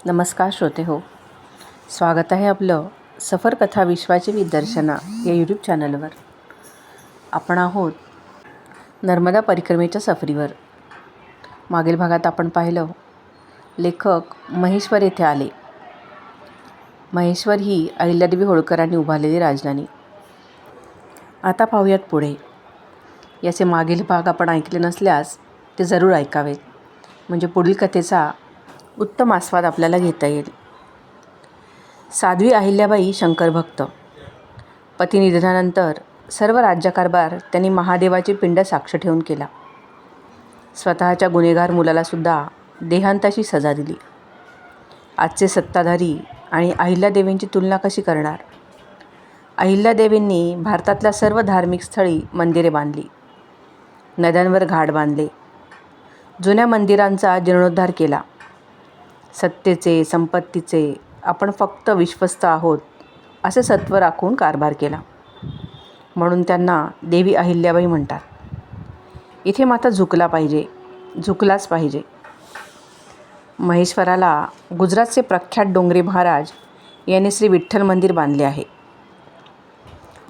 नमस्कार श्रोते हो, स्वागत आहे आपलं सफर कथा विश्वाची विदर्शना या यूट्यूब चॅनलवर. आपण आहोत नर्मदा परिक्रमेच्या सफरीवर. मागील भागात आपण पाहिलं लेखक महेश्वर येथे आले. महेश्वर ही अहिल्यादेवी होळकरांनी उभारलेली राजधानी. आता पाहूयात पुढे. याचे मागील भाग आपण ऐकले नसल्यास ते जरूर ऐकावेत, म्हणजे पुढील कथेचा उत्तम आस्वाद आपल्याला घेता येईल. साध्वी अहिल्याबाई शंकरभक्त. पती निधनानंतर सर्व राज्यकारभार त्यांनी महादेवाची पिंड साक्ष ठेवून केला. स्वतःच्या गुन्हेगार मुलालासुद्धा देहांताची सजा दिली. आजचे सत्ताधारी आणि अहिल्यादेवींची तुलना कशी करणार? अहिल्यादेवींनी भारतातल्या सर्व धार्मिक स्थळी मंदिरे बांधली, नद्यांवर घाट बांधले, जुन्या मंदिरांचा जीर्णोद्धार केला. सत्तेचे, संपत्तीचे आपण फक्त विश्वस्त आहोत असे सत्व राखून कारभार केला. म्हणून त्यांना देवी अहिल्याबाई म्हणतात. इथे मात्र झुकलाच पाहिजे. महेश्वराला गुजरातचे प्रख्यात डोंगरे महाराज यांनी श्री विठ्ठल मंदिर बांधले आहे.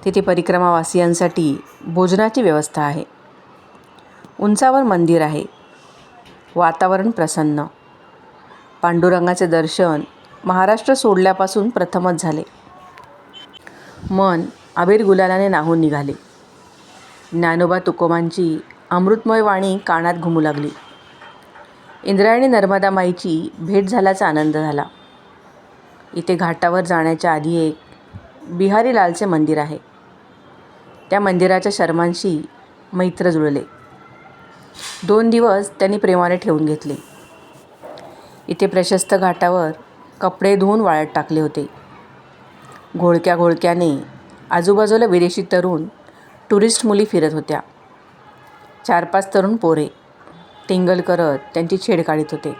तिथे परिक्रमावासियांसाठी भोजनाची व्यवस्था आहे. उंचावर मंदिर आहे. वातावरण प्रसन्न. पांडुरंगाचे दर्शन महाराष्ट्र सोडल्यापासून प्रथमच झाले. मन अबीर गुलालाने न्हाऊन निघाले. ज्ञानोबा तुकोबांची अमृतमय वाणी कानात घुमू लागली. इंद्रायणी नर्मदा माईची भेट झाल्याचा आनंद झाला. इथे घाटावर जाण्याच्या आधी एक बिहारी लालचे मंदिर आहे. त्या मंदिराच्या शर्मांशी मैत्र जुळले. 2 दिवस त्यांनी प्रेमाने ठेवून घेतले. इथे प्रशस्त घाटावर कपडे धुवून वाळत टाकले होते. घोळक्याने आजूबाजूला विदेशी तरुण टुरिस्ट मुली फिरत होत्या. 4-5 तरुण पोरे टिंगल करत त्यांची छेड काढीत होते.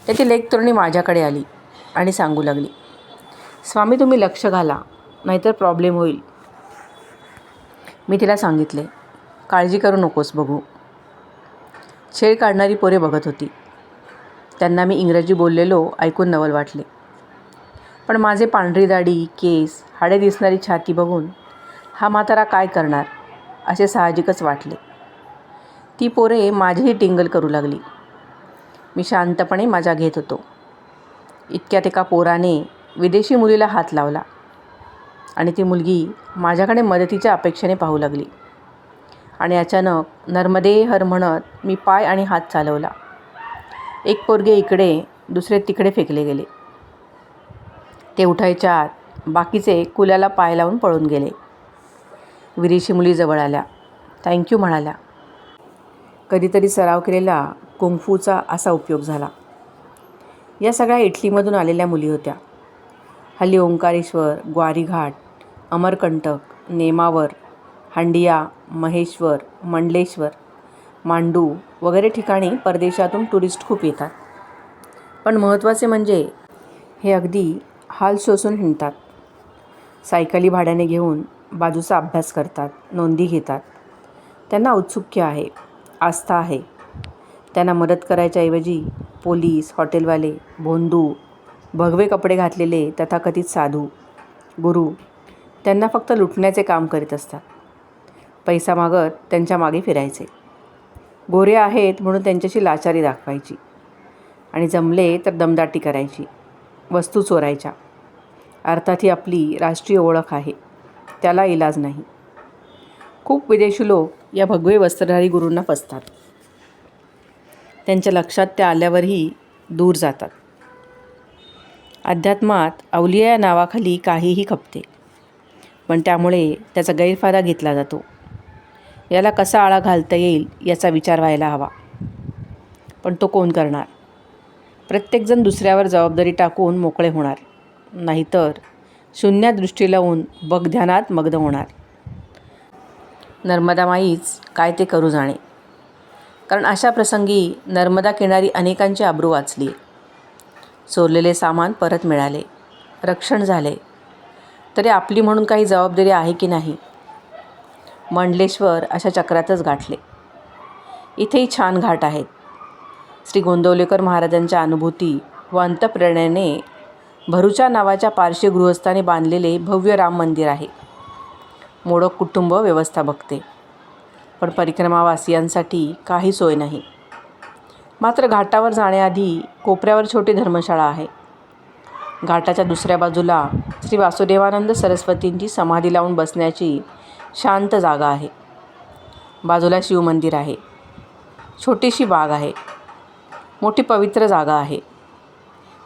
त्यातील एक तरुणी माझ्याकडे आली आणि सांगू लागली, स्वामी तुम्ही लक्ष घाला, नाहीतर प्रॉब्लेम होईल. मी तिला सांगितले, काळजी करू नकोस बघू. छेड काढणारी पोरे बघत होती. त्यांना मी इंग्रजी बोललेलो ऐकून नवल वाटले. पण माझे पांढरी दाढी, केस, हाडे दिसणारी छाती बघून हा म्हातारा काय करणार असे साहजिकच वाटले. ती पोरे माझीही टिंगल करू लागली. मी शांतपणे माझा घेत होतो. इतक्यात एका पोराने विदेशी मुलीला हात लावला आणि ती मुलगी माझ्याकडे मदतीच्या अपेक्षेने पाहू लागली. आणि अचानक नर्मदे हर म्हणत मी पाय आणि हात चालवला. एक पोरगे इकडे, दुसरे तिकडे फेकले गेले. ते उठायच्या आत बाकीचे कुल्याला पाय लावून पळून गेले. विदेशी मुली जवळ आल्या, थँक्यू म्हणाल्या. कधीतरी सराव केलेला कुंगफूचा असा उपयोग झाला. या सगळ्या इटलीमधून आलेल्या मुली होत्या. हल्ली ओंकारेश्वर, ग्वारीघाट, अमरकंटक, नेमावर, हंडिया, महेश्वर, मंडलेश्वर, मांडू वगैरे ठिकाणी परदेशातून टुरिस्ट खूप येतात. पण महत्त्वाचे म्हणजे हे अगदी हाल सोसून हिंडतात. सायकली भाड्याने घेऊन बाजूचा अभ्यास करतात, नोंदी घेतात. त्यांना औत्सुक्य आहे, आस्था आहे. त्यांना मदत करायच्या ऐवजी पोलीस, हॉटेलवाले, भोंदू, भगवे कपडे घातलेले तथाकथित साधू, गुरु त्यांना फक्त लुटण्याचे काम करीत असतात. पैसा मागत त्यांच्या मागे फिरायचे. गोरे आहेत म्हणून त्यांच्याशी लाचारी दाखवायची आणि जमले तर दमदाटी करायची, वस्तू चोरायच्या. अर्थात ही आपली राष्ट्रीय ओळख आहे, त्याला इलाज नाही. खूप विदेशी लोक या भगवे वस्त्रधारी गुरूंना फसतात. त्यांच्या लक्षात त्या आल्यावरही दूर जातात. अध्यात्मात अवलिया या नावाखाली काहीही खपते, पण त्यामुळे त्याचा गैरफायदा घेतला जातो. याला कसा आळा घालता येईल याचा विचार व्हायला हवा. पण तो कोण करणार? प्रत्येकजण दुसऱ्यावर जबाबदारी टाकून मोकळे होणार, नाहीतर शून्य दृष्टी लावून बगध्यानात मग्न होणार. नर्मदा माईच काय ते करू जाणे. कारण अशा प्रसंगी नर्मदा किनारी अनेकांची अब्रू वाचली. चोरलेले सामान परत मिळाले, रक्षण झाले. तरी आपली म्हणून काही जबाबदारी आहे की नाही? मंडलेश्वर अशा चक्रातच गाठले. इथेही छान घाट आहेत. श्री गोंदवलेकर महाराजांच्या अनुभूती व अंतःप्रेरणेने भरूचा नावाच्या पारशी गृहस्थाने बांधलेले भव्य राम मंदिर आहे. मोडक कुटुंब व्यवस्था बघते, पण परिक्रमावासियांसाठी काही सोय नाही. मात्र घाटावर जाण्याआधी कोपऱ्यावर छोटी धर्मशाळा आहे. घाटाच्या दुसऱ्या बाजूला श्री वासुदेवानंद सरस्वतींची समाधी लावून बसण्याची शांत जागा आहे. बाजूला शिवमंदिर आहे. छोटीशी बाग आहे. मोठी पवित्र जागा आहे.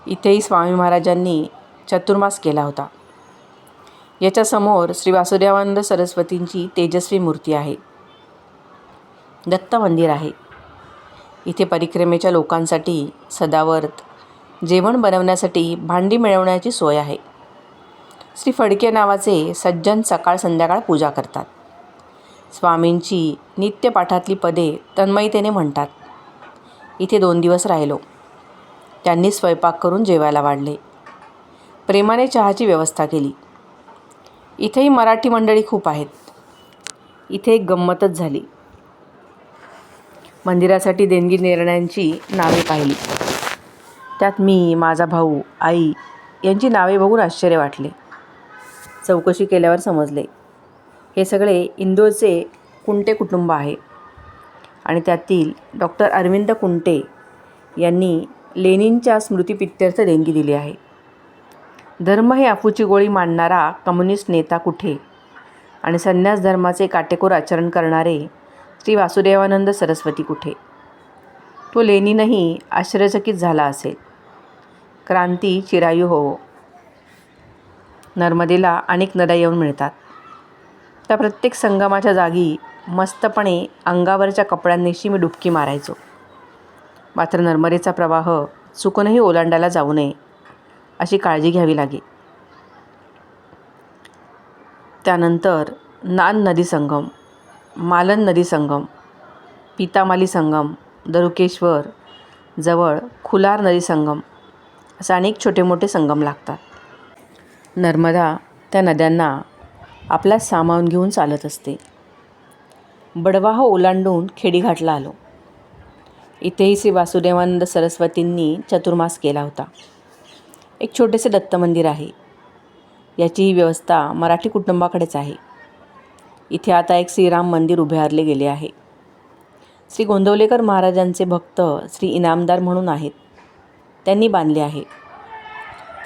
इथेही स्वामी महाराजांनी चतुर्मास केला होता. याच्यासमोर श्री वासुदेवानंद सरस्वतींची तेजस्वी मूर्ती आहे. दत्त मंदिर आहे. इथे परिक्रमेच्या लोकांसाठी सदावर्त, जेवण बनवण्यासाठी भांडी मिळवण्याची सोय आहे. श्री फडके नावाचे सज्जन सकाळ संध्याकाळ पूजा करतात. स्वामींची नित्यपाठातली पदे तन्मयतेने म्हणतात. इथे 2 दिवस राहिलो. त्यांनी स्वयंपाक करून जेवायला वाढले. प्रेमाने चहाची व्यवस्था केली. इथेही मराठी मंडळी खूप आहेत. इथे एक गंमतच झाली. मंदिरासाठी देणगी देणाऱ्यांची नावे पाहिली. त्यात मी, माझा भाऊ, आई यांची नावे बघून आश्चर्य वाटले. चौकशी केल्यावर समजले हे सगळे इंदोरचे कुंटे कुटुंब आहे आणि त्यातील डॉक्टर अरविंद कुंटे यांनी लेनिनच्या स्मृतिप्रित्यर्थ देणगी दिली आहे. धर्म हे अफूची गोळी मांडणारा कम्युनिस्ट नेता कुठे आणि संन्यास धर्माचे काटेकोर आचरण करणारे श्री वासुदेवानंद सरस्वती कुठे? तो लेनिनही आश्चर्यचकित झाला असेल. क्रांती चिरायू हो. नर्मदेला अनेक नद्या येऊन मिळतात. त्या प्रत्येक संगमाच्या जागी मस्तपणे अंगावरच्या कपड्यांनीशी मी डुबकी मारायचो. मात्र नर्मदेचा प्रवाह चुकूनही ओलांडायला जाऊ नये अशी काळजी घ्यावी लागे. त्यानंतर नान नदी संगम, मालन नदी संगम, पितामाली संगम, दरुकेश्वर जवळ खुलार नदी संगम असे अनेक छोटे मोठे संगम लागतात. नर्मदा त्या नद्यांना आपल्यात सामावून घेऊन चालत असते. बडवाह ओलांडून खेडीघाटला आलो. इथेही श्री वासुदेवानंद सरस्वतींनी चतुर्मास केला होता. एक छोटेसे दत्त मंदिर आहे. याचीही व्यवस्था मराठी कुटुंबाकडेच आहे. इथे आता एक श्रीराम मंदिर उभारले गेले आहे. श्री गोंदवलेकर महाराजांचे भक्त श्री इनामदार म्हणून आहेत. त्यांनी बांधले आहे.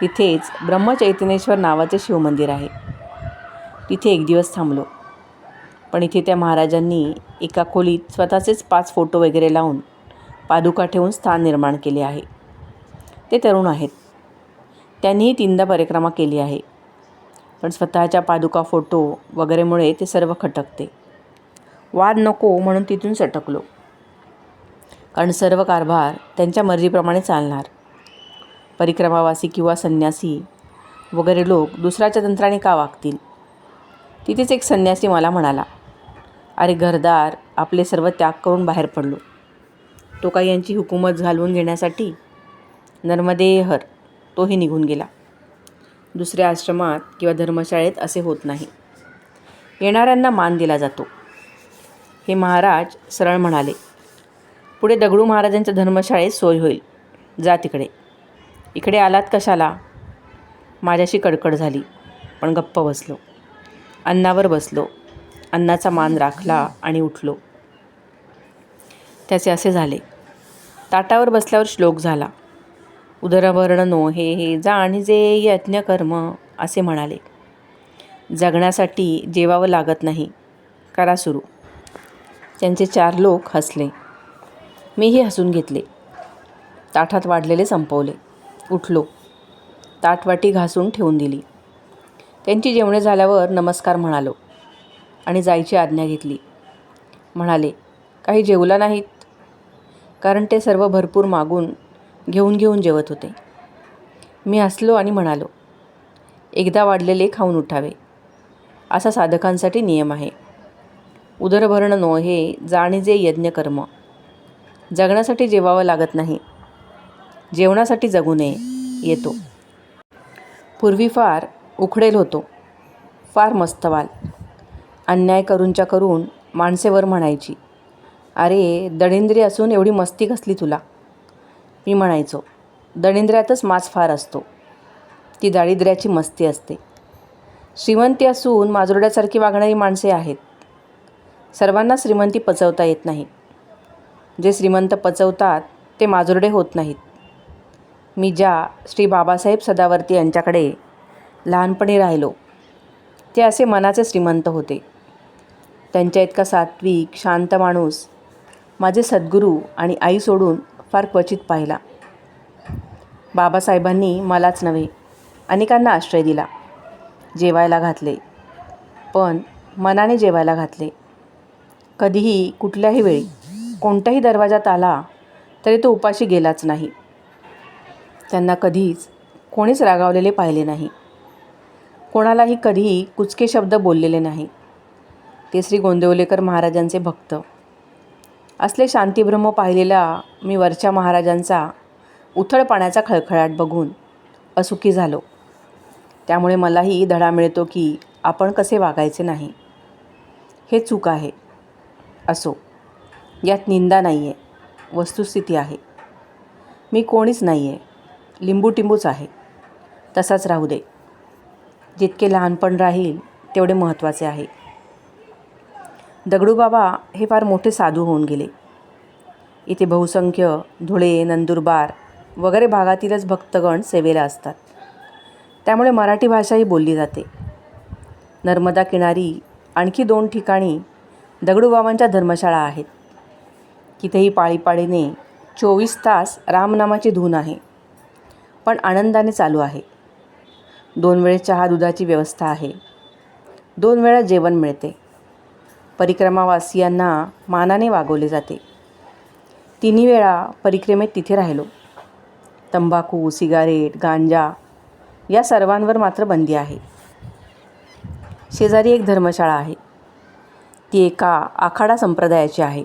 तिथेच ब्रह्मचैतन्येश्वर नावाचे शिवमंदिर आहे. तिथे 1 दिवस थांबलो. पण इथे त्या महाराजांनी एका खोलीत स्वतःचेच 5 फोटो वगैरे लावून पादुका ठेवून स्थान निर्माण केले आहे. ते तरुण आहेत. त्यांनीही 3दा परिक्रमा केली आहे. पण स्वतःच्या पादुका फोटो वगैरेमुळे ते सर्व खटकते. वाद नको म्हणून तिथून सटकलो. कारण सर्व कारभार त्यांच्या मर्जीप्रमाणे चालणार. परिक्रमावासी किंवा संन्यासी वगैरे लोक दुसऱ्याच्या तंत्राने का वागतील? तिथेच एक संन्यासी मला म्हणाला, अरे घरदार आपले सर्व त्याग करून बाहेर पडलो. तो काही यांची हुकूमत घालवून घेण्यासाठी? नर्मदे हर. तोही निघून गेला. दुसऱ्या आश्रमात किंवा धर्मशाळेत असे होत नाही. येणाऱ्यांना मान दिला जातो. हे महाराज सरळ म्हणाले. पुढे दगडू महाराजांच्या धर्मशाळेत सोय होईल. जा तिकडे. इकडे आलात कशाला? माझ्याशी कडकड झाली, पण गप्प बसलो. अन्नावर बसलो. अन्नाचा मान राखला आणि उठलो. त्याचे असे झाले. ताटावर बसल्यावर श्लोक झाला. उदरवर्ण नो हे जाणीजे यज्ञ कर्म असे म्हणाले. जगण्यासाठी जेवावं लागत नाही. करा सुरू. त्यांचे 4 लोक हसले. मीही हसून घेतले. ताटात वाढलेले संपवले. उठलो. ताटवाटी घासून ठेवून दिली. त्यांची जेवणे झाल्यावर नमस्कार म्हणालो आणि जायची आज्ञा घेतली. म्हणाले, काही जेवला नाहीत? कारण ते सर्व भरपूर मागून घेऊन जेवत होते. मी हसलो आणि म्हणालो, एकदा वाढलेले खाऊन उठावे असा साधकांसाठी नियम आहे. उदरभरण नो हे जाणीजे यज्ञ कर्म. जगण्यासाठी जेवावं लागत नाही. जेवणासाठी जगू नये. येतो. पूर्वी फार उखडेल होतो. फार मस्तवाल. अन्याय करूनच्या करून माणसेवर म्हणायची, अरे दळिंद्री असून एवढी मस्ती कसली तुला? मी म्हणायचो, दरिद्र्यातच माज फार असतो. ती दारिद्र्याची मस्ती असते. श्रीमंती असून माजुरड्यासारखी वागणारी माणसे आहेत. सर्वांना श्रीमंती पचवता येत नाही. जे श्रीमंत पचवतात ते माजुरडे होत नाहीत. मी ज्या श्री बाबासाहेब सदावर्ती यांच्याकडे लहानपणी राहिलो ते असे मनाचे श्रीमंत होते. त्यांच्या इतका सात्विक शांत माणूस माझे सद्गुरू आणि आई सोडून फार क्वचित पाहिला. बाबासाहेबांनी मलाच नव्हे अनेकांना आश्रय दिला. जेवायला घातले, पण मनाने जेवायला घातले. कधीही कुठल्याही वेळी कोणत्याही दरवाजात आला तरी तो उपाशी गेलाच नाही. त्यांना कधीच कोणीच रागावलेले पाहिले नाही. कोणालाही कधीही कुचके शब्द बोललेले नाही. ते श्री गोंदिवलेकर महाराजांचे भक्त. असले शांतिब्रह्म पाहिलेला मी वरच्या महाराजांचा उथळ पाण्याचा खळखळाट बघून असुखी झालो. त्यामुळे मलाही धडा मिळतो की आपण कसे वागायचे नाही. हे चूक आहे. असो, यात निंदा नाही आहे, वस्तुस्थिती आहे. मी कोणीच नाही आहे, लिंबूटिंबूच आहे. तसाच राहू दे. जितके लहानपण राहील तेवढे महत्त्वाचे आहे. दगडूबाबा हे फार मोठे साधू होऊन गेले. इथे बहुसंख्य धुळे, नंदुरबार वगैरे भागातीलच भक्तगण सेवेला असतात. त्यामुळे मराठी भाषाही बोलली जाते. नर्मदा किनारी आणखी 2 ठिकाणी दगडूबाबांच्या धर्मशाळा आहेत. तिथेही पाळीपाळीने 24 तास रामनामाची धून आहे, पण आनंदाने चालू आहे. 2 वेळेस चहा दुधाची व्यवस्था आहे. 2 वेळा जेवण मिळते. परिक्रमावासियांना मानाने वागवले जाते. 3 वेळा परिक्रमेत तिथे राहिलो. तंबाखू, सिगारेट, गांजा या सर्वांवर मात्र बंदी आहे. शेजारी एक धर्मशाळा आहे. ती एका आखाडा संप्रदायाची आहे.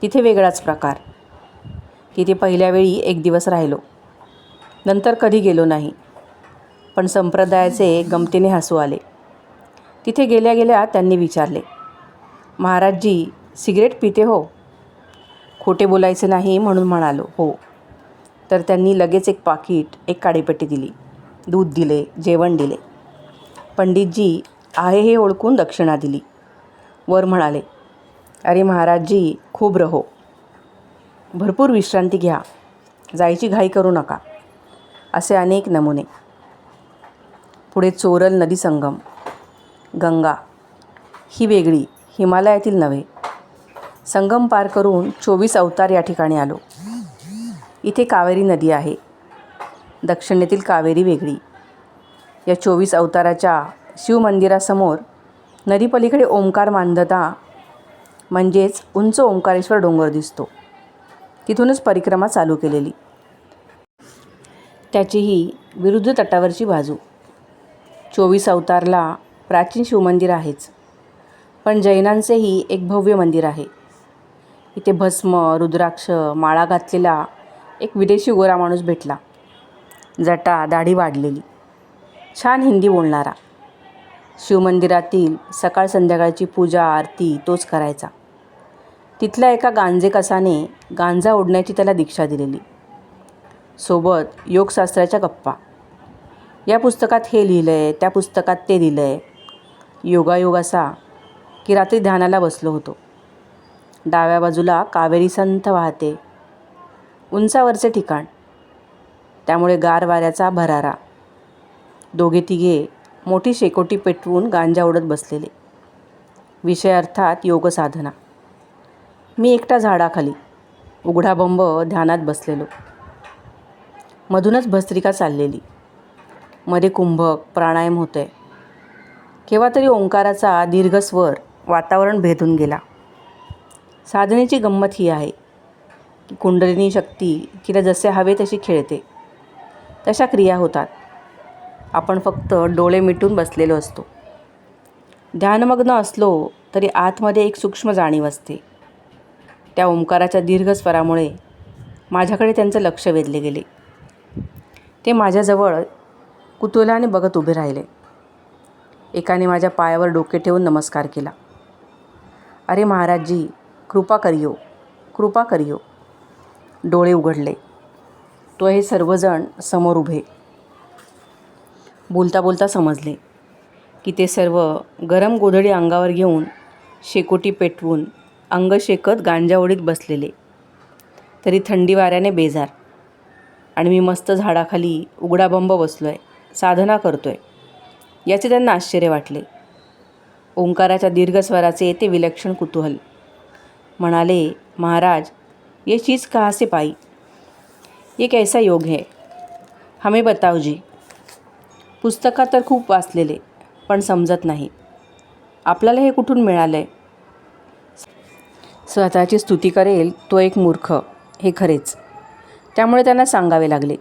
तिथे वेगळाच प्रकार. तिथे पहिल्या वेळी 1 दिवस राहिलो. नंतर कधी गेलो नाही. पण संप्रदायाचे गमतीने हसू आले. तिथे गेल्या गेल्या त्यांनी विचारले, महाराजजी सिगरेट पिते हो? खोटे बोलायचे नाही म्हणून म्हणालो हो. तर त्यांनी लगेच एक पाकीट, एक काडीपेटी दिली. दूध दिले, जेवण दिले. पंडितजी आहे हे ओळखून दक्षिणा दिली. वर म्हणाले, अरे महाराजजी खूप रहो, भरपूर विश्रांती घ्या, जायची घाई करू नका. असे अनेक नमुने. पुढे चोरल नदी संगम, गंगा ही वेगळी, हिमालयातील नव्हे. संगम पार करून 24 अवतार या ठिकाणी आलो. इथे कावेरी नदी आहे. दक्षिणेतील कावेरी वेगळी. या 24 अवताराच्या शिवमंदिरासमोर नदीपलीकडे ओंकार मांदता म्हणजेच उंच ओंकारेश्वर डोंगर दिसतो. तिथूनच परिक्रमा चालू केलेली. त्याचीही विरुद्ध तटावरची बाजू. 24 अवतारला प्राचीन शिवमंदिर आहेच, पण जैनांचेही एक भव्य मंदिर आहे. इथे भस्म, रुद्राक्ष, माळा घातलेला एक विदेशी गोरा माणूस भेटला. जटा, दाढी वाढलेली, छान हिंदी बोलणारा. शिवमंदिरातील सकाळ संध्याकाळची पूजा आरती तोच करायचा. तिथल्या एका गांजेकसाने गांजा ओढण्याची त्याला दीक्षा दिलेली. सोबत योगशास्त्राच्या गप्पा. या पुस्तकात हे लिहिलं आहे, त्या पुस्तकात ते लिहिलं आहे. योगायोग असा की रात्री ध्यानाला बसलो होतो. डाव्या बाजूला कावेरी संथ वाहते. उंचावरचे ठिकाण, त्यामुळे गार वाऱ्याचा भरारा. 2-3 मोठी शेकोटी पेटवून गांजा ओढत बसलेले. विषय अर्थात योगसाधना. मी एकटा झाडाखाली उघडाबंब ध्यानात बसलेलो. मधूनच भस्त्रिका चाललेली. मध्ये कुंभक, प्राणायाम होतोय. केव्हा तरी ओंकाराचा दीर्घ स्वर वातावरण भेदून गेला. साधनेची गंमत ही आहे की कुंडलिनी शक्ती तिला जसे हवे तशी खेळते. तशा क्रिया होतात. आपण फक्त डोळे मिटून बसलेलो असतो. ध्यानमग्न असलो तरी आतमध्ये एक सूक्ष्म जाणीव असते. त्या ओंकाराच्या दीर्घ स्वरामुळे माझ्याकडे त्यांचं लक्ष वेधले गेले. ते माझ्याजवळ कुतूहलाने बघत उभे राहिले. एकाने माझ्या पायावर डोके ठेवून नमस्कार केला. अरे महाराजजी कृपा करियो, कृपा करियो. डोळे उघडले. तो हे सर्वजण समोर उभे. बोलता बोलता समजले की ते सर्व गरम गोधडी अंगावर घेऊन शेकोटी पेटवून अंग शेकत गांजा ओढीत बसलेले. तरी थंडी वाऱ्याने बेजार. आणि मी मस्त झाडाखाली उघडा बंब बसलो आहे, साधना करतो आहे. याचे त्यांना आश्चर्य वाटले. ओंकाराच्या दीर्घस्वराचे ते विलक्षण कुतूहल. म्हणाले, महाराज, ये चीज़ कहाँ से पाई? ये कैसा योग है, हमें बताओ जी. पुस्तकात तर खूप वाचलेले, पण समजत नाही. आपल्याला हे कुठून मिळालं आहे? स्वतःची स्तुती करेल तो एक मूर्ख, हे खरेच. त्यामुळे त्यांना सांगावे लागले,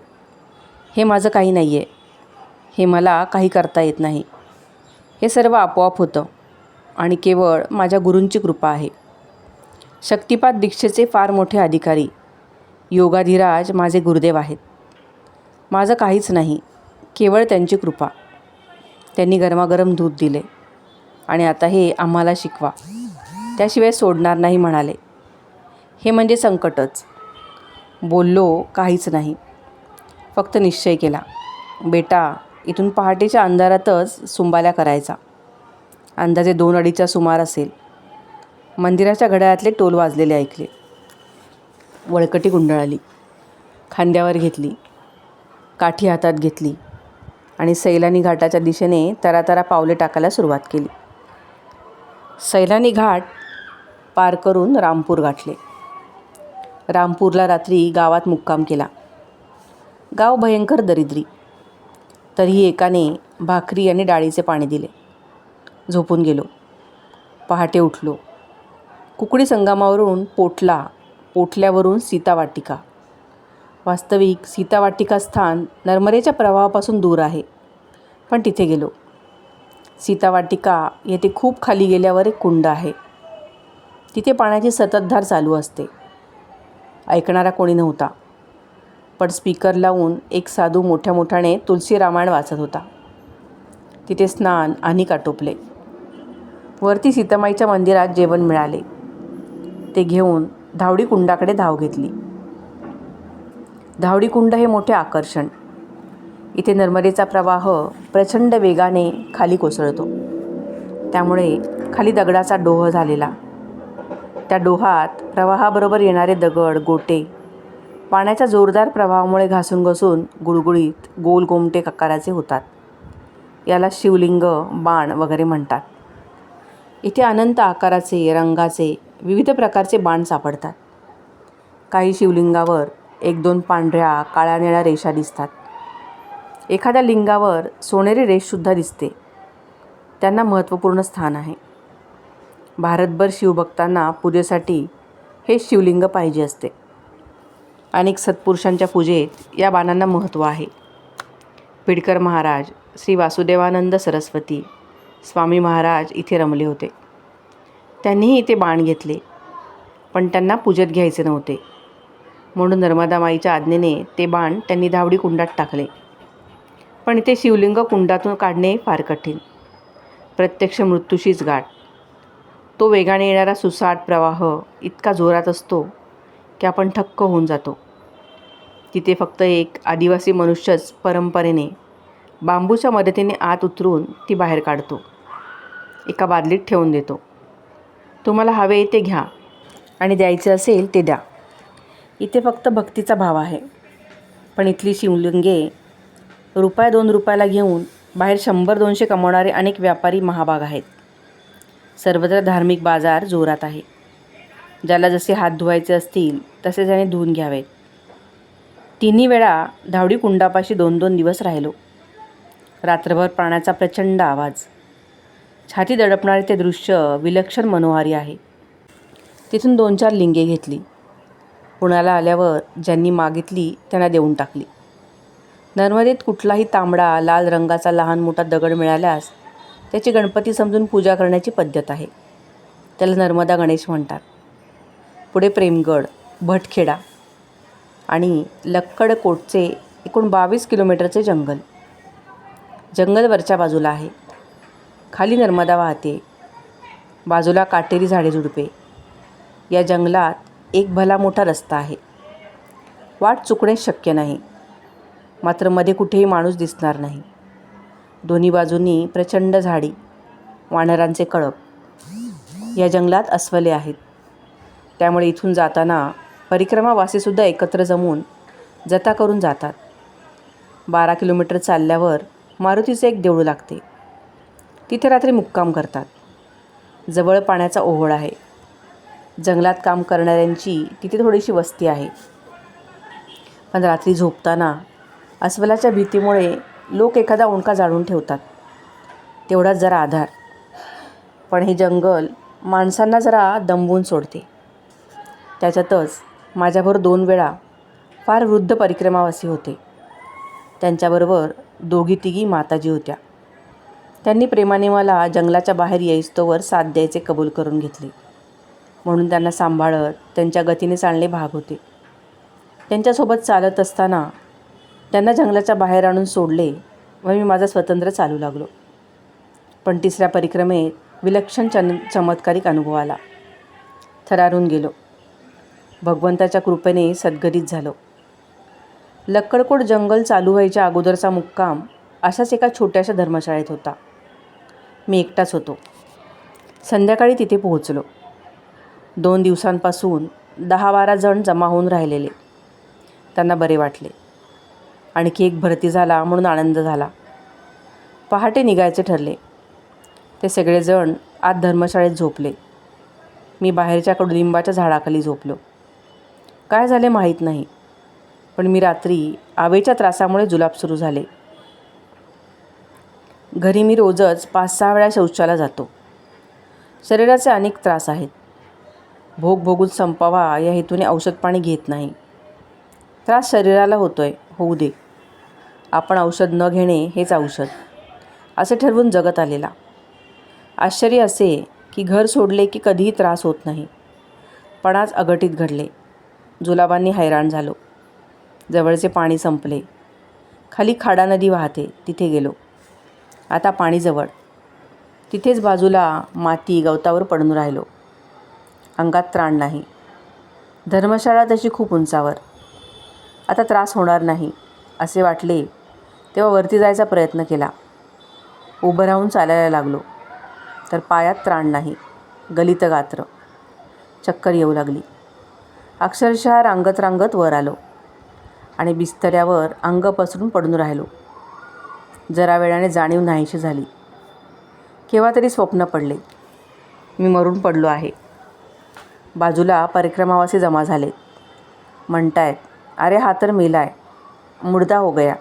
हे माझं काही नाही आहे. हे मला काही करता येत नाही. हे सर्व आपोआप होतं आणि केवळ माझ्या गुरूंची कृपा आहे. शक्तिपात दीक्षेचे फार मोठे अधिकारी योगाधिराज माझे गुरुदेव आहेत. माझं काहीच नाही, केवळ त्यांची कृपा. त्यांनी गरमागरम दूध दिले आणि आता हे आम्हाला शिकवा, त्याशिवाय सोडणार नाही म्हणाले. हे म्हणजे संकटच. बोललो काहीच नाही, फक्त निश्चय केला, बेटा, इथून पहाटेच्या अंधारातच सुंबाल्या करायचा. अंदाजे 2-2:30चा सुमार असेल. मंदिराच्या घड्याळातले टोल वाजलेले ऐकले. वळकटी गुंडाळली, खांद्यावर घेतली, काठी हातात घेतली आणि सैलानी घाटाच्या दिशेने तरातरा पावले टाकायला सुरुवात केली. सैलानी घाट पार करून रामपूर गाठले. रामपूरला रात्री गावात मुक्काम केला. गाव भयंकर दरिद्री. तरीही एकाने भाकरी आणि डाळीचे पाणी दिले. झोपून गेलो. पहाटे उठलो. कुकडी संगमावरून पोटल्यावरून सीतावाटिका. वास्तविक सीतावाटिका स्थान नर्मदेच्या प्रवाहापासून दूर आहे, पण तिथे गेलो. सीतावाटिका येथे खूप खाली गेल्यावर एक कुंड आहे. तिथे पाण्याची संततधार चालू असते. ऐकणारा कोणी नव्हता, पण स्पीकर लावून एक साधू मोठ्या मोठ्याने तुलसी रामायण वाचत होता. तिथे स्नान आणि आटोपले. वरती सीतामाईच्या मंदिरात जेवण मिळाले. ते घेऊन धावडी कुंडाकडे धाव घेतली. धावडी कुंड हे मोठे आकर्षण. इथे नर्मदेचा प्रवाह प्रचंड वेगाने खाली कोसळतो. त्यामुळे खाली दगडाचा डोह झालेला. त्या डोहात प्रवाहाबरोबर येणारे दगड, गोटे पाण्याच्या जोरदार प्रवाहामुळे घासून घसून गुळगुळीत गोल गोमटे आकाराचे होतात. याला शिवलिंग, बाण वगैरे म्हणतात. इथे अनंत आकाराचे, रंगाचे, विविध प्रकारचे बाण सापडतात. काही शिवलिंगावर 1-2 पांढऱ्या काळ्या निळ्या रेषा दिसतात. एखाद्या लिंगावर सोनेरी रेषसुद्धा दिसते. त्यांना महत्त्वपूर्ण स्थान आहे. भारतभर शिवभक्तांना पूजेसाठी हे शिवलिंग पाहिजे असते. अनेक सत्पुरुषांच्या पूजेत या बाणांना महत्त्व आहे. पिडकर महाराज, श्री वासुदेवानंद सरस्वती स्वामी महाराज इथे रमले होते. त्यांनीही इथे बाण घेतले, पण त्यांना पूजेत घ्यायचे नव्हते. म्हणून नर्मदा माईच्या आज्ञेने ते बाण त्यांनी धावडी कुंडात टाकले. पण इथे शिवलिंग कुंडातून काढणे फार कठीण. प्रत्यक्ष मृत्यूशीच गाठ. तो वेगाने येणारा सुसाट प्रवाह इतका जोरात असतो की आपण थक्क होऊन जातो. तिथे फक्त एक आदिवासी मनुष्यच परंपरेने बांबूच्या मदतीने आत उतरून ती बाहेर काढतो. एका बादलीत ठेवून देतो. तुम्हाला हवे ते घ्या आणि द्यायचे असेल ते द्या. इथे फक्त भक्तीचा भाव आहे. पण इथली शिवलिंगे ₹1-2 घेऊन बाहेर 100-200 कमवणारे अनेक व्यापारी महाभाग आहेत. सर्वत्र धार्मिक बाजार जोरात आहे. ज्याला जसे हात धुवायचे असतील तसे त्याने धुवून घ्यावेत. 3 वेळा धावडी कुंडापाशी 2-2 दिवस राहिलो. रात्रभर प्राण्याचा प्रचंड आवाज. छाती दडपणारे ते दृश्य विलक्षण मनोहारी आहे. तिथून 2-4 लिंगे घेतली. पुण्याला आल्यावर ज्यांनी मागितली त्यांना देऊन टाकली. नर्मदेत कुठलाही तांबडा लाल रंगाचा लहान मोठा दगड मिळाल्यास त्याची गणपती समजून पूजा करण्याची पद्धत आहे. त्याला नर्मदा गणेश म्हणतात. पुढे प्रेमगड, भटखेडा आणि लक्कडकोटचे एकूण 22 किलोमीटरचे जंगल. जंगल वरच्या बाजूला आहे. खाली नर्मदा वाहते. बाजूला काटेरी झाडे झुडपे. या जंगलात एक भला मोठा रस्ता आहे. वाट चुकणे शक्य नाही. मात्र मध्ये कुठेही माणूस दिसणार नाही. दोन्ही बाजूंनी प्रचंड झाडी, वानरांचे कळप. या जंगलात अस्वले आहेत. त्यामुळे इथून जाताना परिक्रमावासीसुद्धा एकत्र जमून जता करून जातात. 12 किलोमीटर चालल्यावर मारुतीचे एक देऊळ लागते. तिथे रात्री मुक्काम करतात. जवळ पाण्याचा ओहोळ आहे. जंगलात काम करणाऱ्यांची तिथे थोडीशी वस्ती आहे. पण रात्री झोपताना अस्वलाच्या भीतीमुळे लोक एखादा ओंडका जाळून ठेवतात. तेवढाच जरा आधार. पण हे जंगल माणसांना जरा दंबवून सोडते. त्याच्यातच माझ्याबरोबर 2 वेळा फार वृद्ध परिक्रमावासी होते. त्यांच्याबरोबर 2-3 माताजी होत्या. त्यांनी प्रेमाने मला जंगलाच्या बाहेर येईस्तोवर साथ द्यायचे कबूल करून घेतले. म्हणून त्यांना सांभाळत त्यांच्या गतीने चालणे भाग होते. त्यांच्यासोबत चालत असताना त्यांना जंगलाच्या बाहेर आणून सोडले व मी माझा स्वतंत्र चालू लागलो. पण 3ऱ्या परिक्रमेत विलक्षण चमत्कारिक अनुभव आला. थरारून गेलो. भगवंताच्या कृपेने सद्गतीत झालो. लक्कडकोट जंगल चालू व्हायच्या अगोदरचा मुक्काम अशाच एका छोट्याशा धर्मशाळेत होता. मी एकटाच होतो. संध्याकाळी तिथे पोहोचलो. 2 दिवसांपासून 10-12 जण जमा होऊन राहिलेले. त्यांना बरे वाटले. आणखी एक भरती झाला म्हणून आनंद झाला. पहाटे निघायचे ठरले. ते सगळेजण आत धर्मशाळेत झोपले. मी बाहेरच्या कडुलिंबाच्या झाडाखाली झोपलो. काय झाले माहीत नाही, पण मी रात्री आवेच्या त्रासामुळे जुलाब सुरू झाले. घरी मी रोजच 5-6 वेळा शौचाला जातो. शरीराचे अनेक त्रास आहेत. भोग भोगून संपावा या हेतूने औषध पाणी घेत नाही. त्रास शरीराला होतोय, होऊ दे. आपण औषध न घेणे हेच औषध, असे ठरवून जगत आलेला. आश्चर्य असे की घर सोडले की कधीही त्रास होत नाही. पण आज अघटित घडले. जुलाबांनी हैराण झालो. जवळचे पाणी संपले. खाली खाडा नदी वाहते, तिथे गेलो. आता पाणी जवळ. तिथेच बाजूला माती गवतावर पडून राहिलो. अंगात त्राण नाही. धर्मशाळा तशी खूप उंचावर. आता त्रास होणार नाही असे वाटले तेव्हा वरती जायचा प्रयत्न केला. उभं राहून चालायला लागलो तर पायात त्राण नाही. गलित गात्र. चक्कर येऊ लागली. अक्षरशः रांगत रांगत वर आलो आणि बिस्तऱ्यावर अंग पसरून पडून राहिलो. जरा वेळाने जाणीव नाहीशी झाली. केव्हा तरी स्वप्न पडले. मी मरून पडलो आहे. बाजूला परिक्रमावासी जमा झाले. म्हणतायत, अरे हा तर मेलाय, मुर्दा हो गया.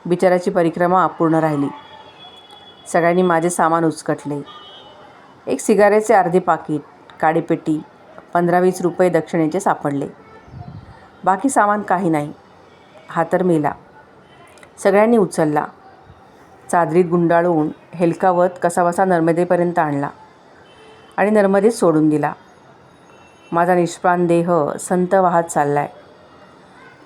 बिचाराची परिक्रमा अपूर्ण राहिली. सगळ्यांनी माझे सामान उचकटले. एक सिगारेचे अर्धे पाकीट, काडीपेटी, 15-20 रुपये दक्षिणेचे सापडले. बाकी सामान काही नाही. हा तर मेला. सगळ्यांनी उचलला. चादरीत गुंडाळून हेलकावत कसाबसा नर्मदेपर्यंत आणला आणि नर्मदेत सोडून दिला. माझा निष्प्राण देह संत वाहत चाललाय.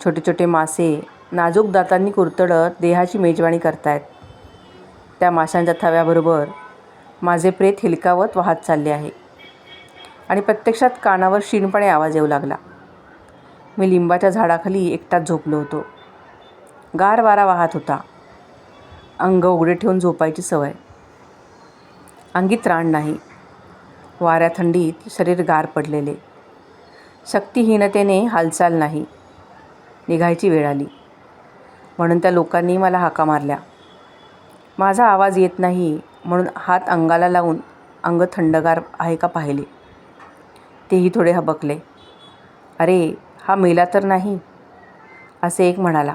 छोटे छोटे मासे नाजूक दातांनी कुरतडत देहाची मेजवानी करतायत. त्या माशांच्या थव्याबरोबर माझे प्रेत हिलकावत वाहत चालले आहे आणि प्रत्यक्षात कानावर क्षीणपणे आवाज येऊ लागला. मी लिंबाच्या झाडाखाली एकटाच झोपलो होतो. गार वारा वाहत होता. अंग उघडे ठेवून झोपायची सवय. अंगी त्राण नाही. वाऱ्या थंडीत शरीर गार पडलेले. शक्तिहीनतेने हालचाल नाही. निघायची वेळ आली म्हणून त्या लोकांनी मला हाका मारल्या. माझा आवाज येत नाही म्हणून हात अंगाला लावून अंग थंडगार आहे का पाहिले. तेही थोडे हबकले. अरे हा मेला तर नाही, असे एक म्हणाला.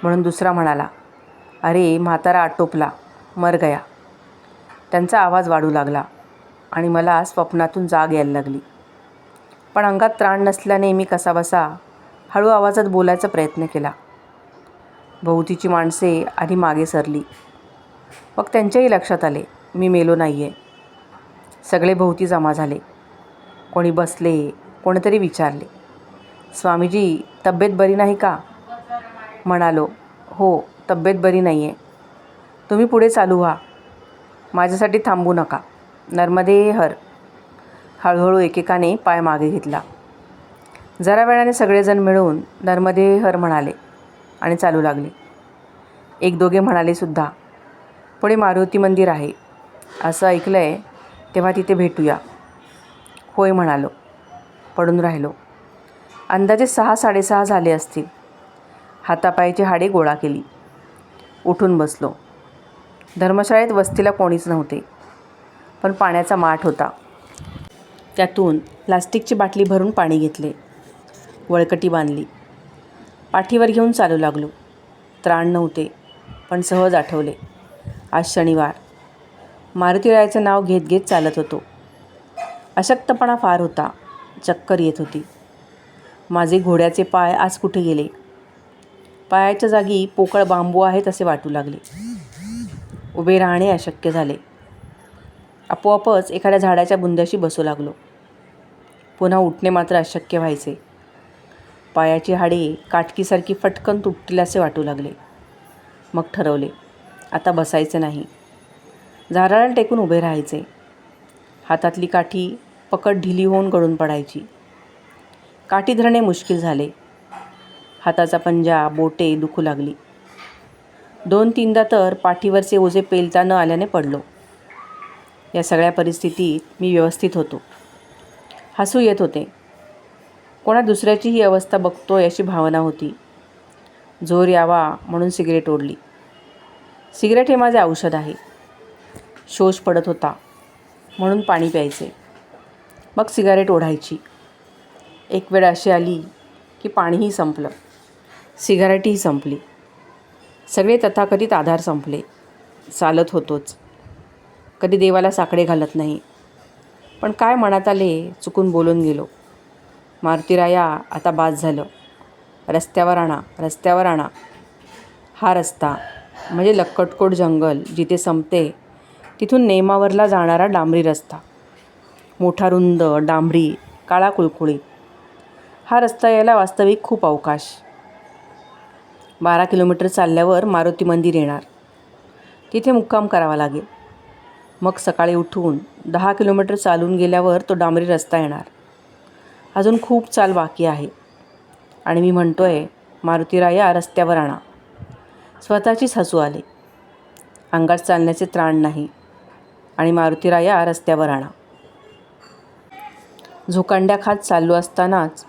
म्हणून दुसरा म्हणाला, अरे म्हातारा आटोपला, मर गया. त्यांचा आवाज वाढू लागला आणि मला स्वप्नातून जाग यायला लागली. पण अंगात त्राण नसल्याने मी कसाबसा हळू आवाजात बोलायचा प्रयत्न केला. भोवतीची माणसे आधी मागे सरली. मग त्यांच्याही लक्षात आले मी मेलो नाही आहे. सगळे भोवती जमा झाले. कोणी बसले, कोणीतरी विचारले, स्वामीजी तब्येत बरी नाही का? म्हणालो, हो तब्येत बरी नाही आहे. तुम्ही पुढे चालू व्हा, माझ्यासाठी थांबू नका. नर्मदे हर. हळूहळू एकेकाने पाय मागे घेतला. जरा वेळाने सगळेजण मिळून नर्मदे हर म्हणाले आणि चालू लागले. एक दोघे म्हणाले सुद्धा, पुढे मारुती मंदिर आहे असं ऐकलं आहे, तेव्हा तिथे भेटूया. होय म्हणालो. पडून राहिलो. अंदाजे 6-6:30 झाले असतील. हातापायाची हाडे गोळा केली. उठून बसलो. धर्मशाळेत वस्तीला कोणीच नव्हते, पण पाण्याचा माठ होता. त्यातून प्लास्टिकची बाटली भरून पाणी घेतले. वळकटी बांधली. पाठीवर घेऊन चालू लागलो. त्राण नव्हते, पण सहज आठवले. आज शनिवार. मारुतीरायाचं नाव घेत घेत चालत होतो. अशक्तपणा फार होता. चक्कर येत होती. माझे घोड्याचे पाय आज कुठे गेले? पायाच्या जागी पोकळ बांबू आहेत असे वाटू लागले. उभे राहणे अशक्य झाले. आपोआपच एखाद्या झाडाच्या बुंद्याशी बसू लागलो. पुन्हा उठणे मात्र अशक्य व्हायचे. पायाची हाडे काटकीसारखी फटकन तुटतील असे वाटू लागले. मग ठरवले, आता बसायचे नाही. झाडाला टेकून उभे राहायचे. हातातली काठी पकड ढिली होऊन गळून पडायची. काठी धरणे मुश्किल झाले. हाताचा पंजा, बोटे दुखू लागली. 2-3दा तर पाठीवरचे ओझे पेलता न आल्याने पडलो. या सगळ्या परिस्थितीत मी व्यवस्थित होतो. हसू येत होते. कोणा दुसऱ्याची ही अवस्था बघतोय अशी भावना होती. जोर यावा म्हणून सिगरेट ओढली. सिगरेट हे माझे औषध आहे. शोष पडत होता म्हणून पाणी प्यायचे. मग सिगारेट ओढायची. एक वेळ अशी आली की पाणीही संपलं, सिगारेटही संपली. सगळे तथाकथित आधार संपले. चालत होतोच. कधी देवाला साकडे घालत नाही. पण काय मनात आले चुकून बोलून गेलो. मारुतीराया, आता बास झालं. रस्त्यावर आणा, रस्त्यावर आणा. हा रस्ता म्हणजे लक्कटकोट जंगल जिथे संपते तिथून नेमावरला जाणारा डांबरी रस्ता. मोठा, रुंद, डांबरी, काळा कुळकुळीत. हा रस्ता यायला वास्तविक खूप अवकाश. 12 किलोमीटर चालल्यावर मारुती मंदिर येणार. तिथे मुक्काम करावा लागेल. मग सकाळी उठून 10 किलोमीटर चालून गेल्यावर तो डांबरी रस्ता येणार. अजून खूप चाल बाकी आहे. आणि मी म्हणतोय, मारुतीराया रस्त्यावर आणा. स्वतःचीच हसू आले. अंगात चालण्याचे त्राण नाही आणि मारुतीराया रस्त्यावर आणा. झोकांड्या खात चाललो असतानाच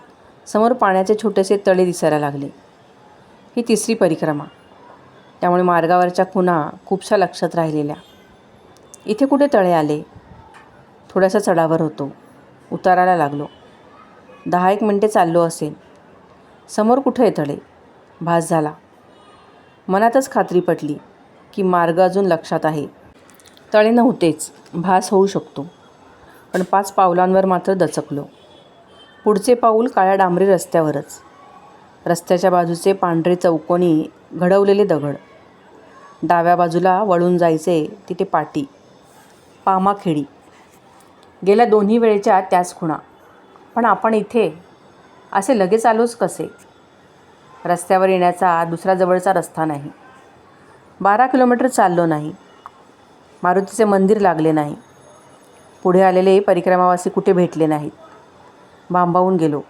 समोर पाण्याचे छोटेसे तळे दिसायला लागले. ही 3री परिक्रमा, त्यामुळे मार्गावरच्या खुणा खूपशा लक्षात राहिलेल्या. इथे कुठे तळे आले? थोड्याशा चढावर होतो. उतारायला लागलो. 10-1 मिनिटे चाललो असेल. समोर कुठे तळे? भास झाला. मनातच खात्री पटली की मार्ग अजून लक्षात आहे. तळे नव्हतेच. भास होऊ शकतो. पण 5 पावलांवर मात्र दचकलो. पुढचे पाऊल काळ्या डांबरी रस्त्यावरच. रस्त्याच्या बाजूचे पांढरे चौकोनी घडवलेले दगड. डाव्या बाजूला वळून जायचे तिथे पाटी, पामाखेडी. गेल्या 2ही वेळेच्या त्याच खुणा. पण आपण इथे असे लगेच आलोच कसे? रस्त्यावर येण्याचा दुसरा जवळचा रस्ता नाही. 12 किलोमीटर चाललो नाही. मारुतीचे मंदिर लागले नाही. पुढे आलेले परिक्रमावासी कुठे भेटले नाहीत. भांबावून गेलो.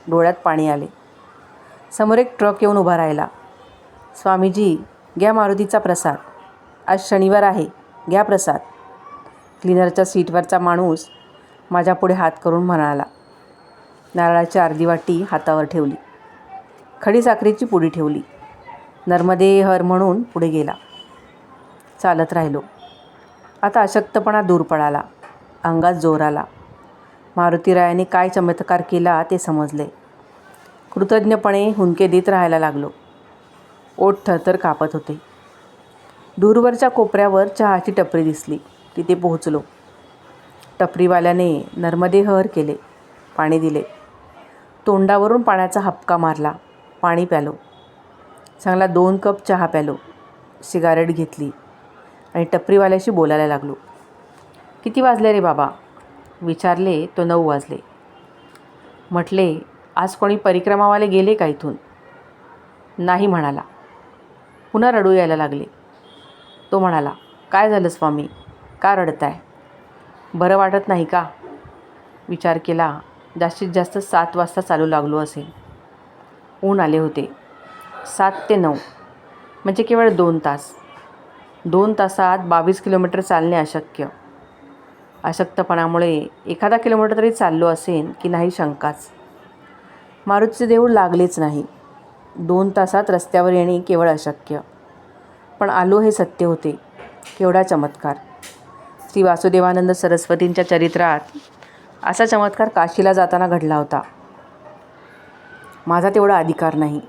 डोळ्यात पाणी आले. समोर एक ट्रक येऊन उभा राहिला. स्वामीजी, घ्या मारुतीचा प्रसाद. आज शनिवार आहे, घ्या प्रसाद. क्लिनरच्या सीटवरचा माणूस माझ्यापुढे हात करून म्हणाला. नारळाची अर्धी वाटी हातावर ठेवली. खडी साखरेची पुडी ठेवली. नर्मदे हर म्हणून पुढे गेला. चालत राहिलो. आता अशक्तपणा दूर पळाला. अंगात जोर आला. मारुतीरायाने काय चमत्कार केला ते समजले. कृतज्ञपणे हुंदके देत राहायला लागलो. ओठ थरथर कापत होते. दूरवरच्या कोपऱ्यावर चहाची टपरी दिसली. तिथे पोहोचलो. टपरीवाल्याने नर्मदे हर केले. पाणी दिले. तोंडावरून पाण्याचा हबका मारला. पाणी प्यालो. चांगला 2 कप चहा प्यालो. सिगारेट घेतली आणि टपरीवाल्याशी बोलायला लागलो. किती वाजले रे बाबा? विचारले तो. 9 वाजले. म्हटले, आज कोणी परिक्रमावाले गेले का इथून? नाही म्हणाला. पुन्हा रडू यायला लागले. तो म्हणाला, काय झालं स्वामी? का रडताय? बरं वाटत नाही का? विचार केला. जास्तीत जास्त 7 वाजता चालू लागलो असेल. ऊन आले होते. 7 ते 9 म्हणजे केवळ 2 तास. 2 तासात 22 किलोमीटर चालणे अशक्य. अशक्तपणामुळे एखादा किलोमीटर तरी चाललो असेन की नाही शंकाच. मारुतीचे देऊळ लागलेच नाही. 2 तासात रस्त्यावर येणे केवळ अशक्य. पण आलो हे सत्य होते. केवढा चमत्कार! श्री वासुदेवानंद सरस्वतींच्या चरित्रात असा चमत्कार काशीला जाताना घडला होता. माझा तेवढा अधिकार नाही,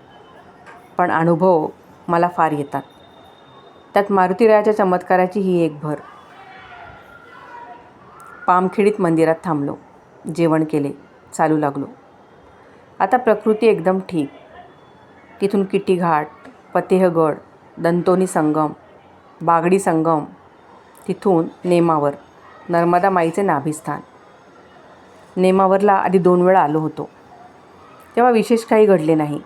पण अनुभव मला फार येतात. त्यात मारुतीरायाच्या चमत्काराची ही एक भर. पामखेडीत मंदिरात थांबलो. जेवण केले. चालू लागलो. आता प्रकृती एकदम ठीक. तिथून किटी घाट, फतेहगड, दंतोनी संगम, बागडी संगम, तिथून नेमावर, नर्मदा माईचे नाभिस्थान. नेमावरला आधी 2 वेळा आलो होतो. तेव्हा विशेष काही घडले नाही.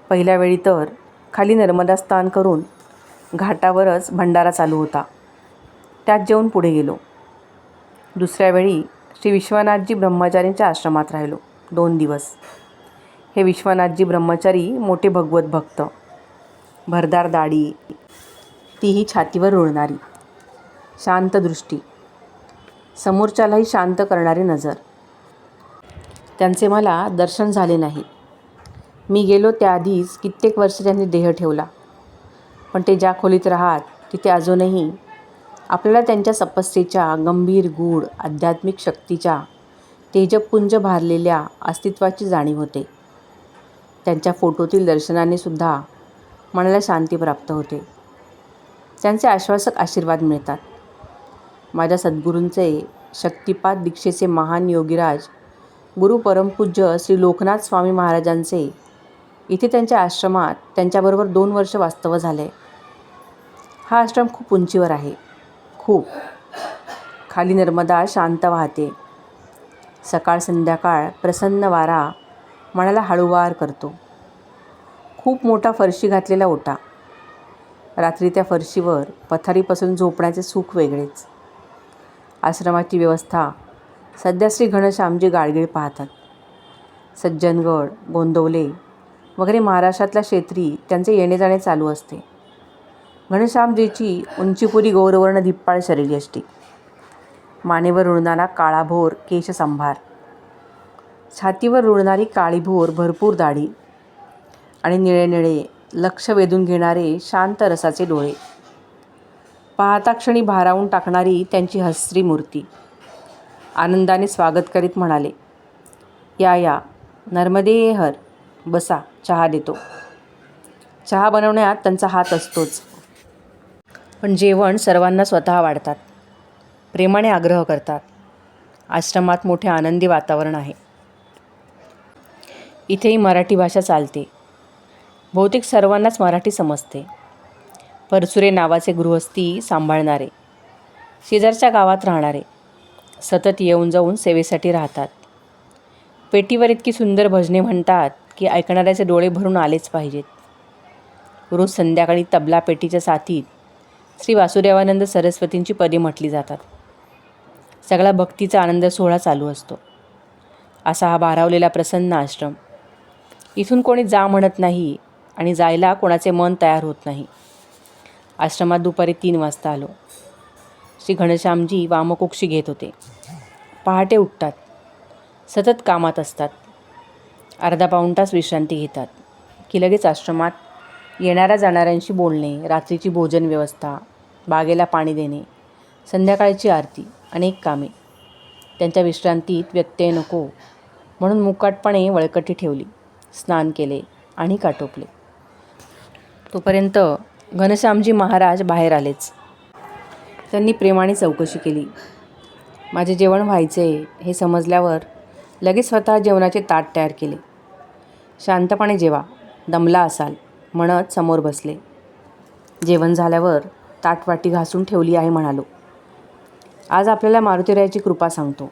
पहिल्या वेळी तर खाली नर्मदा स्नान करून घाटावरच भंडारा चालू होता. त्यात जेवून पुढे गेलो. दुसऱ्या वेळी श्री विश्वनाथजी ब्रह्मचारींच्या आश्रमात राहिलो 2 दिवस. हे विश्वनाथजी ब्रह्मचारी मोठे भगवत भक्त. भरदार दाढी, तीही छातीवर रुळणारी, शांत दृष्टी, समोरच्यालाही शांत करणारी नजर. त्यांचे मला दर्शन झाले नाही. मी गेलो त्याआधीच कित्येक वर्षे त्यांनी देह ठेवला. पण ते ज्या खोलीत राहत तिथे अजूनही आपल्याला त्यांच्या तपस्येच्या गंभीर गूढ आध्यात्मिक शक्तीच्या तेजपुंज भारलेल्या अस्तित्वाची जाणीव होते. त्यांच्या फोटोतील दर्शनाने सुद्धा मनाला शांती प्राप्त होते. त्यांचे आश्वासक आशीर्वाद मिळतात. माझ्या सद्गुरूंचे शक्तिपात दीक्षेचे महान योगीराज गुरु परमपूज्य श्री लोकनाथ स्वामी महाराजांचे इथे त्यांच्या आश्रमात त्यांच्याबरोबर 2 वर्ष वास्तव्य झाले. हा आश्रम खूप उंचीवर आहे. खूप. खाली नर्मदा शांत वाहते. सकाळ संध्याकाळ प्रसन्न वारा मनाला हळूवार करतो. खूप मोठा फरशी घातलेला ओटा. रात्री त्या फरशीवर पथारीपासून झोपण्याचे सुख वेगळेच. आश्रमाची व्यवस्था सध्या श्री घनश्यामजी गाडगीळ पाहतात. सज्जनगड, गोंदवले वगैरे महाराष्ट्रातल्या क्षेत्री त्यांचे येणे जाणे चालू असते. घनश्यामजीची उंचीपुरी गौरवर्ण धिप्पाळ शरीरयष्टी, मानेवर रुळणारा काळाभोर केशसंभार, छातीवर रुळणारी काळीभोर भरपूर दाढी आणि निळे निळे लक्ष वेधून घेणारे शांत रसाचे डोळे. पाहता क्षणी भारावून टाकणारी त्यांची हसरी मूर्ती. आनंदाने स्वागत करीत म्हणाले, या या, नर्मदे हर, बसा, चहा देतो. चहा बनवण्यात त्यांचा हात असतोच. पण जेवण सर्वांना स्वतः वाढतात. प्रेमाने आग्रह करतात. आश्रमात मोठे आनंदी वातावरण आहे. इथेही मराठी भाषा चालते. बहुतेक सर्वांनाच मराठी समजते. परसुरे नावाचे गृहस्थी सांभाळणारे, शेजारच्या गावात राहणारे, सतत येऊन जाऊन सेवेसाठी राहतात. पेटीवर इतकी सुंदर भजने म्हणतात की ऐकणाऱ्याचे डोळे भरून आलेच पाहिजेत. रोज संध्याकाळी तबला पेटीच्या साथीत श्री वासुदेवानंद सरस्वतींची पदे म्हटली जातात. सगळा भक्तीचा आनंद सोहळा चालू असतो. असा हा भारावलेला प्रसन्न आश्रम. इथून कोणी जा म्हणत नाही आणि जायला कोणाचे मन तयार होत नाही. आश्रमात दुपारी 3 वाजता आलो. श्री घनश्यामजी वामकुक्षी घेत होते. पहाटे उठतात. सतत कामात असतात. अर्धा पाऊण तास विश्रांती घेतात की लगेच आश्रमात येणाऱ्या जाणाऱ्यांशी बोलणे, रात्रीची भोजन व्यवस्था, बागेला पाणी देणे, संध्याकाळची आरती, अनेक कामे. त्यांच्या विश्रांतीत व्यत्यय नको म्हणून मुकाटपणे वळकटी ठेवली. स्नान केले आणि काटोपले. तोपर्यंत घनश्यामजी महाराज बाहेर आलेच. त्यांनी प्रेमाने चौकशी केली. माझे जेवण व्हायचे हे समजल्यावर लगेच स्वतः जेवणाचे ताट तयार केले. शांतपणे जेवा, दमला असाल म्हणत समोर बसले. जेवण झाल्यावर ताटवाटी घासून ठेवली आहे म्हणालो. आज आपल्याला मारुतीरायाची कृपा सांगतो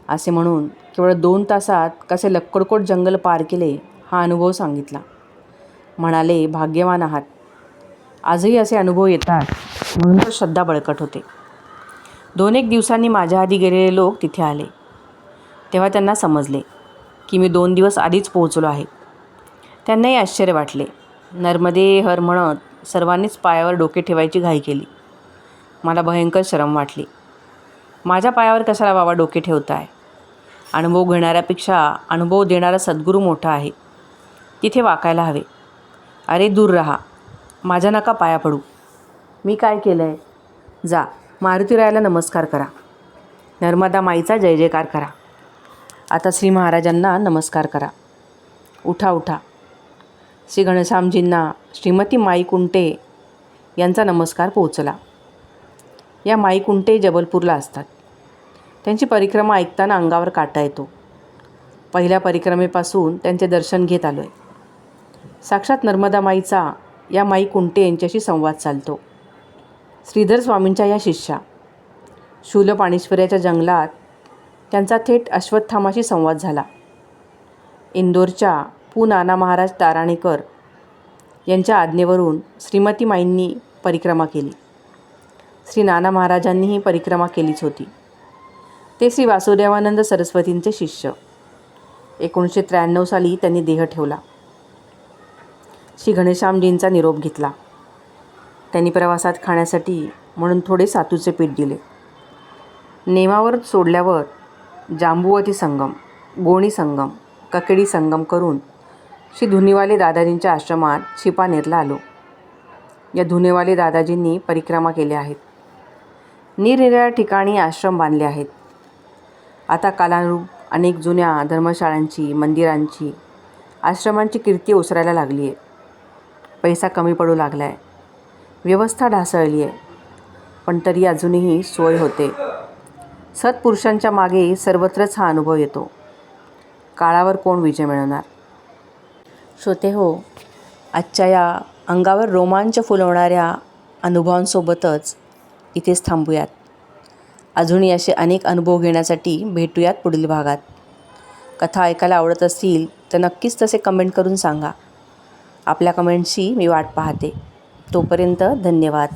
असे म्हणून केवळ 2 तासात कसे लक्कडकोट जंगल पार केले हा अनुभव सांगितला. म्हणाले, भाग्यवान आहात. आजही असे अनुभव येतात म्हणून तर श्रद्धा बळकट होते. 2-1 दिवसांनी माझ्या आधी गेलेले लोक तिथे आले. तेव्हा त्यांना समजले की मी 2 दिवस आधीच पोहोचलो आहे. त्यांनाही आश्चर्य वाटले. नर्मदे हर म्हणत सर्वांनीच पायावर डोके ठेवायची घाई केली. मला भयंकर शरम वाटली. माझ्या पायावर कशाला बाबा डोके ठेवताय? अनुभव घेणाऱ्यापेक्षा अनुभव देणारा सद्गुरू मोठा आहे. तिथे वाकायला हवे. अरे दूर राहा, माझ्या नका पाया पडू. मी काय केलं आहे? जा मारुतीरायाला नमस्कार करा. नर्मदा माईचा जय जयकार करा. आता श्री महाराजांना नमस्कार करा. उठा उठा. श्री घनश्यामजींना श्रीमती माई कुंटे यांचा नमस्कार पोहोचला. या माई कुंटे जबलपूरला असतात. त्यांची परिक्रमा ऐकताना अंगावर काटा येतो. पहिल्या परिक्रमेपासून त्यांचे दर्शन घेत आलो आहे. साक्षात नर्मदा माईचा या माई कुंटे यांच्याशी संवाद चालतो. श्रीधर स्वामींच्या या शिष्या. शूलपाणेश्वराच्या जंगलात त्यांचा थेट अश्वत्थामाशी संवाद झाला. इंदोरच्या पु नाना महाराज ताराणेकर यांच्या आज्ञेवरून श्रीमती माईंनी परिक्रमा केली. श्री नाना महाराजांनीही परिक्रमा केलीच होती. ते श्री वासुदेवानंद सरस्वतींचे शिष्य. 1993 साली त्यांनी देह ठेवला. श्री घनश्यामजींचा निरोप घेतला. त्यांनी प्रवासात खाण्यासाठी म्हणून थोडे सातूचे पीठ दिले. नेमावर सोडल्यावर जांबुवती संगम, गोणी संगम, ककेडी संगम करून श्री धुनीवाले दादाजींच्या आश्रमात शिपानेरला आलो. या धुनेवाले दादाजींनी परिक्रमा केल्या आहेत. निरनिराळ्या ठिकाणी आश्रम बांधले आहेत. आता कालानुरूप अनेक जुन्या धर्मशाळांची, मंदिरांची, आश्रमांची कीर्ती ओसरायला लागली आहे. पैसा कमी पडू लागला आहे. व्यवस्था ढासळली आहे. पण तरी अजूनही सोय होते. सत्पुरुषांच्या मागे सर्वत्रच हा अनुभव येतो. काळावर कोण विजय मिळवणार? श्रोते हो, आजच्या या अंगावर रोमांच फुलवणाऱ्या अनुभवांसोबतच इथेच थांबूयात. अजूनही असे अनेक अनुभव घेण्यासाठी भेटूयात पुढील भागात. कथा ऐकायला आवडत असतील तर नक्कीच तसे कमेंट करून सांगा. आपल्या कमेंटची मी वाट पाहते. तोपर्यंत धन्यवाद.